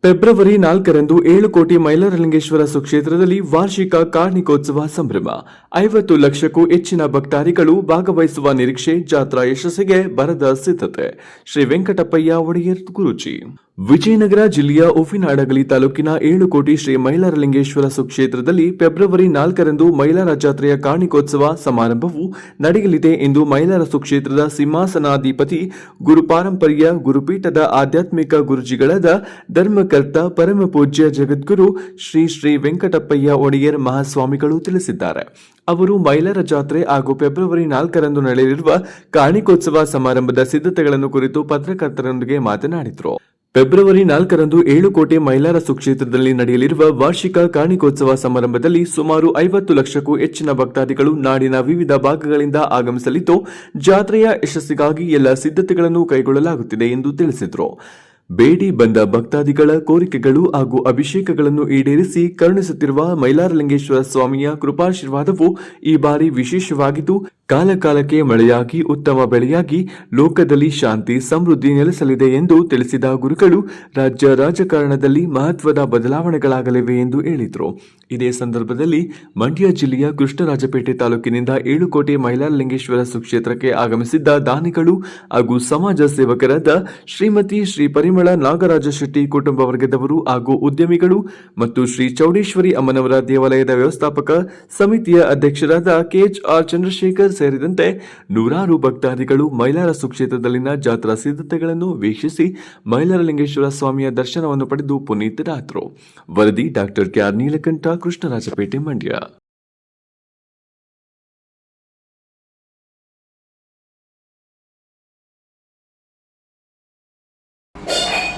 February 4ರಂದು 7 ಕೋಟಿ ಮೈಲಾರಲಿಂಗೇಶ್ವರ ಸುಕ್ಷೇತ್ರದಲ್ಲಿ ವಾರ್ಷಿಕ ಕಾರ್ಣಿಕೋತ್ಸವ ಸಂಭ್ರಮ. 50 ಲಕ್ಷಕ್ಕೂ ಹೆಚ್ಚಿನ ಭಕ್ತಾದಿಗಳು ಭಾಗವಹಿಸುವ ನಿರೀಕ್ಷೆ. ಜಾತ್ರಾ ಯಶಸ್ಸಿಗೆ ಭರದ ಸಿದ್ಧತೆ. ಶ್ರೀ ವೆಂಕಟಪ್ಪಯ್ಯ ಒಡೆಯರ್ ಗುರೂಜಿ. ವಿಜಯನಗರ ಜಿಲ್ಲೆಯ ಉಪ್ಪಿನಹಡಗಲಿ ತಾಲೂಕಿನ 7 ಕೋಟಿ ಶ್ರೀ ಮೈಲಾರಲಿಂಗೇಶ್ವರ ಸುಕ್ಷೇತ್ರದಲ್ಲಿ ಫೆಬ್ರವರಿ 4ರಂದು ಮೈಲಾರ ಜಾತ್ರೆಯ ಕಾರ್ಣಿಕೋತ್ಸವ ಸಮಾರಂಭವು ನಡೆಯಲಿದೆ ಎಂದು ಮೈಲಾರ ಸುಕ್ಷೇತ್ರದ ಸಿಂಹಾಸನಾಧಿಪತಿ ಗುರುಪಾರಂಪರ್ಯ ಗುರುಪೀಠದ ಆಧ್ಯಾತ್ಮಿಕ ಗುರುಜಿಗಳಾದ ಧರ್ಮಕರ್ತ ಪರಮ ಪೂಜ್ಯ ಜಗದ್ಗುರು ಶ್ರೀ ಶ್ರೀ ವೆಂಕಟಪ್ಪಯ್ಯ ಒಡೆಯರ್ ಮಹಾಸ್ವಾಮಿಗಳು ತಿಳಿಸಿದ್ದಾರೆ. ಅವರು ಮೈಲಾರ ಜಾತ್ರೆ ಹಾಗೂ ಫೆಬ್ರವರಿ 4ರಂದು ನಡೆಯಲಿರುವ ಕಾರ್ಣಿಕೋತ್ಸವ ಸಮಾರಂಭದ ಸಿದ್ಧತೆಗಳನ್ನು ಕುರಿತು ಪತ್ರಕರ್ತರೊಂದಿಗೆ ಮಾತನಾಡಿದರು. ಫೆಬ್ರವರಿ 4ರಂದು 7 ಕೋಟಿ ಮೈಲಾರ ಸುಕ್ಷೇತ್ರದಲ್ಲಿ ನಡೆಯಲಿರುವ ವಾರ್ಷಿಕ ಕಾರ್ಣಿಕೋತ್ಸವ ಸಮಾರಂಭದಲ್ಲಿ ಸುಮಾರು 50 ಲಕ್ಷಕ್ಕೂ ಹೆಚ್ಚಿನ ಭಕ್ತಾದಿಗಳು ನಾಡಿನ ವಿವಿಧ ಭಾಗಗಳಿಂದ ಆಗಮಿಸಲಿದ್ದು, ಜಾತ್ರೆಯ ಯಶಸ್ಸಿಗಾಗಿ ಎಲ್ಲ ಸಿದ್ಧತೆಗಳನ್ನು ಕೈಗೊಳ್ಳಲಾಗುತ್ತಿದೆ ಎಂದು ತಿಳಿಸಿದರು. ಬೇಡಿ ಬಂದ ಭಕ್ತಾದಿಗಳ ಕೋರಿಕೆಗಳು ಹಾಗೂ ಅಭಿಷೇಕಗಳನ್ನು ಈಡೇರಿಸಿ ಕರುಣಿಸುತ್ತಿರುವ ಮೈಲಾರಲಿಂಗೇಶ್ವರ ಸ್ವಾಮಿಯ ಕೃಪಾಶೀರ್ವಾದವು ಈ ಬಾರಿ ವಿಶೇಷವಾಗಿದ್ದು, ಕಾಲಕಾಲಕ್ಕೆ ಮಳೆಯಾಗಿ ಉತ್ತಮ ಬೆಳೆಯಾಗಿ ಲೋಕದಲ್ಲಿ ಶಾಂತಿ ಸಮೃದ್ಧಿ ನೆಲೆಸಲಿದೆ ಎಂದು ತಿಳಿಸಿದ ಗುರುಗಳು, ರಾಜ್ಯ ರಾಜಕಾರಣದಲ್ಲಿ ಮಹತ್ವದ ಬದಲಾವಣೆಗಳಾಗಲಿವೆ ಎಂದು ಹೇಳಿದರು. ಇದೇ ಸಂದರ್ಭದಲ್ಲಿ ಮಂಡ್ಯ ಜಿಲ್ಲೆಯ ಕೃಷ್ಣರಾಜಪೇಟೆ ತಾಲೂಕಿನಿಂದ 7 ಕೋಟಿ ಮೈಲಾರಲಿಂಗೇಶ್ವರ ಸುಕ್ಷೇತ್ರಕ್ಕೆ ಆಗಮಿಸಿದ್ದ ದಾನಿಗಳು ಹಾಗೂ ಸಮಾಜ ಸೇವಕರಾದ ಶ್ರೀಮತಿ ಶ್ರೀ ಪರಿಮಳ ನಾಗರಾಜ ಶೆಟ್ಟಿ ಕುಟುಂಬ ವರ್ಗದವರು ಹಾಗೂ ಉದ್ಯಮಿಗಳು ಮತ್ತು ಶ್ರೀ ಚೌಡೇಶ್ವರಿ ಅಮ್ಮನವರ ದೇವಾಲಯದ ವ್ಯವಸ್ಥಾಪಕ ಸಮಿತಿಯ ಅಧ್ಯಕ್ಷರಾದ KHR ಚಂದ್ರಶೇಖರ್ ಸೇರಿದಂತೆ ನೂರಾರು ಭಕ್ತಾದಿಗಳು ಮೈಲಾರ ಸುಕ್ಷೇತ್ರದಲ್ಲಿನ ಜಾತ್ರಾ ಸಿದ್ಧತೆಗಳನ್ನು ವೀಕ್ಷಿಸಿ ಮೈಲಾರಲಿಂಗೇಶ್ವರ ಸ್ವಾಮಿಯ ದರ್ಶನವನ್ನು ಪಡೆದು ಪುನೀತರಾದರು. ವರದಿ ಡಾಕ್ಟರ್ KR ನೀಲಕಂಠ, ಕೃಷ್ಣರಾಜಪೇಟೆ, ಮಂಡ್ಯ.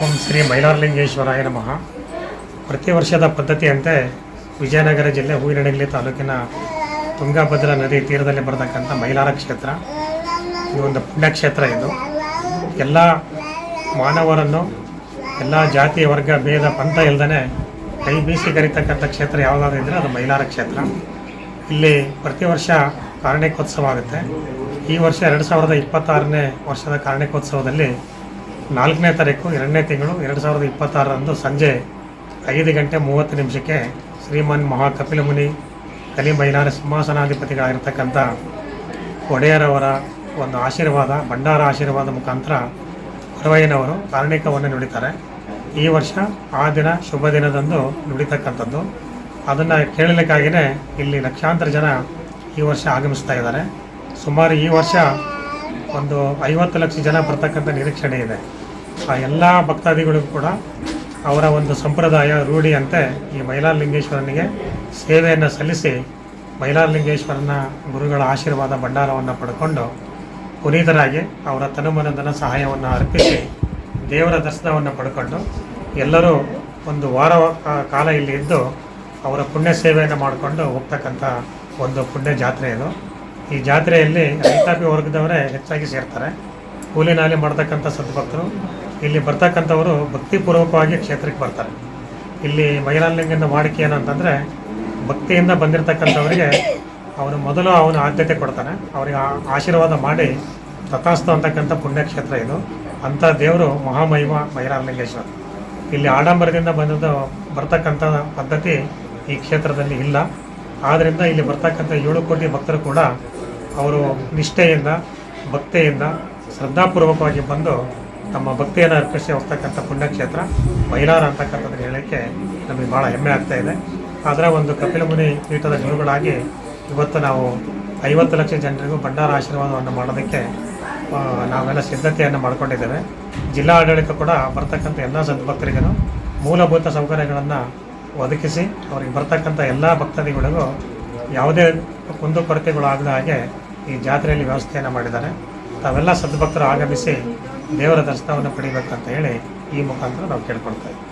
ಓಂ ಶ್ರೀ ಮೈಲಾರಲಿಂಗೇಶ್ವರಾಯ ನಮಃ. ಪ್ರತಿ ವರ್ಷದ ಪದ್ಧತಿಯಂತೆ ವಿಜಯನಗರ ಜಿಲ್ಲೆ ಹೂವಿನಹಡಗಲಿ ತಾಲೂಕಿನ ತುಂಗಭದ್ರಾ ನದಿ ತೀರದಲ್ಲಿ ಬರತಕ್ಕಂಥ ಮೈಲಾರ ಕ್ಷೇತ್ರ ಇದು ಒಂದು ಪುಣ್ಯಕ್ಷೇತ್ರ. ಇದು ಎಲ್ಲ ಮಾನವರನ್ನು ಎಲ್ಲ ಜಾತಿ ವರ್ಗ ಭೇದ ಪಂಥ ಇಲ್ಲದೇ ಕೈ ಬೀಸಿ ಕರೀತಕ್ಕಂಥ ಕ್ಷೇತ್ರ ಯಾವುದಾದ್ರು ಇದ್ದರೆ ಅದು ಮೈಲಾರ ಕ್ಷೇತ್ರ. ಇಲ್ಲಿ ಪ್ರತಿ ವರ್ಷ ಕಾರ್ಣಿಕೋತ್ಸವ ಆಗುತ್ತೆ. ಈ ವರ್ಷ 2026ನೇ ವರ್ಷದ ಕಾರ್ಣಿಕೋತ್ಸವದಲ್ಲಿ 4ನೇ ತಾರೀಕು 2ನೇ ತಿಂಗಳು 2026ರಂದು ಸಂಜೆ 5:30 ಶ್ರೀಮನ್ ಮಹಾಕಪಿಲ ಮುನಿ ಕಲಿ ಮೈಲಾರ ಸಿಂಹಾಸನಾಧಿಪತಿಗಳಾಗಿರ್ತಕ್ಕಂಥ ಒಡೆಯರವರ ಒಂದು ಆಶೀರ್ವಾದ, ಭಂಡಾರ ಆಶೀರ್ವಾದ ಮುಖಾಂತರ ಹೊರವಯ್ಯನವರು ಕಾರ್ಣಿಕವನ್ನು ನುಡಿತಾರೆ. ಈ ವರ್ಷ ಆ ದಿನ ಶುಭ ದಿನದಂದು ನುಡಿತಕ್ಕಂಥದ್ದು. ಅದನ್ನು ಕೇಳಲಿಕ್ಕಾಗಿಯೇ ಇಲ್ಲಿ ಲಕ್ಷಾಂತರ ಜನ ಈ ವರ್ಷ ಆಗಮಿಸ್ತಾ ಇದ್ದಾರೆ. ಸುಮಾರು ಈ ವರ್ಷ ಒಂದು 50 ಲಕ್ಷ ಜನ ಬರ್ತಕ್ಕಂಥ ನಿರೀಕ್ಷಣೆ ಇದೆ. ಆ ಎಲ್ಲ ಭಕ್ತಾದಿಗಳಿಗೂ ಕೂಡ ಅವರ ಒಂದು ಸಂಪ್ರದಾಯ ರೂಢಿಯಂತೆ ಈ ಮೈಲಾರಲಿಂಗೇಶ್ವರನಿಗೆ ಸೇವೆಯನ್ನು ಸಲ್ಲಿಸಿ ಮೈಲಾರಲಿಂಗೇಶ್ವರನ ಗುರುಗಳ ಆಶೀರ್ವಾದ ಭಂಡಾರವನ್ನು ಪಡ್ಕೊಂಡು ಪುನೀತರಾಗಿ ಅವರ ತನುಮನಧನ ಸಹಾಯವನ್ನು ಅರ್ಪಿಸಿ ದೇವರ ದರ್ಶನವನ್ನು ಪಡ್ಕೊಂಡು ಎಲ್ಲರೂ ಒಂದು ವಾರ ಕಾಲ ಇಲ್ಲಿ ಇದ್ದು ಅವರ ಪುಣ್ಯ ಸೇವೆಯನ್ನು ಮಾಡಿಕೊಂಡು ಹೋಗ್ತಕ್ಕಂಥ ಒಂದು ಪುಣ್ಯ ಜಾತ್ರೆ ಇದು. ಈ ಜಾತ್ರೆಯಲ್ಲಿ ರೈತಾಪಿ ವರ್ಗದವರೇ ಹೆಚ್ಚಾಗಿ ಸೇರ್ತಾರೆ. ಕೂಲಿ ನಾಲಿ ಮಾಡ್ತಕ್ಕಂಥ ಸದ್ಭಕ್ತರು ಇಲ್ಲಿ ಬರ್ತಕ್ಕಂಥವರು ಭಕ್ತಿಪೂರ್ವಕವಾಗಿ ಕ್ಷೇತ್ರಕ್ಕೆ ಬರ್ತಾರೆ. ಇಲ್ಲಿ ಮೈಲಾರಲಿಂಗನ ವಾಡಿಕೆ ಏನಂತಂದರೆ, ಭಕ್ತಿಯಿಂದ ಬಂದಿರತಕ್ಕಂಥವರಿಗೆ ಅವನು ಮೊದಲು ಅವನು ಆದ್ಯತೆ ಕೊಡ್ತಾನೆ. ಅವರಿಗೆ ಆಶೀರ್ವಾದ ಮಾಡಿ ತಥಾಸ್ತು ಅಂತಕ್ಕಂಥ ಪುಣ್ಯಕ್ಷೇತ್ರ ಇದು. ಅಂಥ ದೇವರು ಮಹಾಮಹಿಮ ಮೈಲಾರಲಿಂಗೇಶ್ವರ. ಇಲ್ಲಿ ಆಡಂಬರದಿಂದ ಬರ್ತಕ್ಕಂಥ ಪದ್ಧತಿ ಈ ಕ್ಷೇತ್ರದಲ್ಲಿ ಇಲ್ಲ. ಆದ್ದರಿಂದ ಇಲ್ಲಿ ಬರ್ತಕ್ಕಂಥ 7 ಕೋಟಿ ಭಕ್ತರು ಕೂಡ ಅವರು ನಿಷ್ಠೆಯಿಂದ ಭಕ್ತಿಯಿಂದ ಶ್ರದ್ಧಾಪೂರ್ವಕವಾಗಿ ಬಂದು ತಮ್ಮ ಭಕ್ತಿಯನ್ನು ಅರ್ಪಿಸಿ ಹೋಗ್ತಕ್ಕಂಥ ಪುಣ್ಯಕ್ಷೇತ್ರ ಮೈಲಾರ ಅಂತಕ್ಕಂಥದ್ದು ಹೇಳೋಕ್ಕೆ ನಮಗೆ ಭಾಳ ಹೆಮ್ಮೆ ಆಗ್ತಾ ಇದೆ. ಅದರ ಒಂದು ಕಪಿಲ ಮುನಿ ಪೀಠದ ಗುರುಗಳಾಗಿ ಇವತ್ತು ನಾವು 50 ಲಕ್ಷ ಜನರಿಗೂ ಭಂಡಾರ ಆಶೀರ್ವಾದವನ್ನು ಮಾಡೋದಕ್ಕೆ ನಾವೆಲ್ಲ ಸಿದ್ಧತೆಯನ್ನು ಮಾಡಿಕೊಂಡಿದ್ದೇವೆ. ಜಿಲ್ಲಾ ಆಡಳಿತ ಕೂಡ ಬರ್ತಕ್ಕಂಥ ಎಲ್ಲ ಸದ್ಭಕ್ತರಿಗೂ ಮೂಲಭೂತ ಸೌಕರ್ಯಗಳನ್ನು ಒದಗಿಸಿ ಅವರಿಗೆ ಬರ್ತಕ್ಕಂಥ ಎಲ್ಲ ಭಕ್ತಾದಿಗಳಿಗೂ ಯಾವುದೇ ಕುಂದುಕೊರತೆಗಳಾಗದ ಹಾಗೆ ಈ ಜಾತ್ರೆಯಲ್ಲಿ ವ್ಯವಸ್ಥೆಯನ್ನು ಮಾಡಿದ್ದಾರೆ. ತಾವೆಲ್ಲ ಸದ್ಭಕ್ತರು ಆಗಮಿಸಿ ದೇವರ ದರ್ಶನವನ್ನು ಪಡಿಬೇಕಂತ ಹೇಳಿ ಈ ಮುಖಾಂತರ ನಾವು ಕೇಳ್ಕೊಳ್ತಾ ಇದ್ದೀವಿ.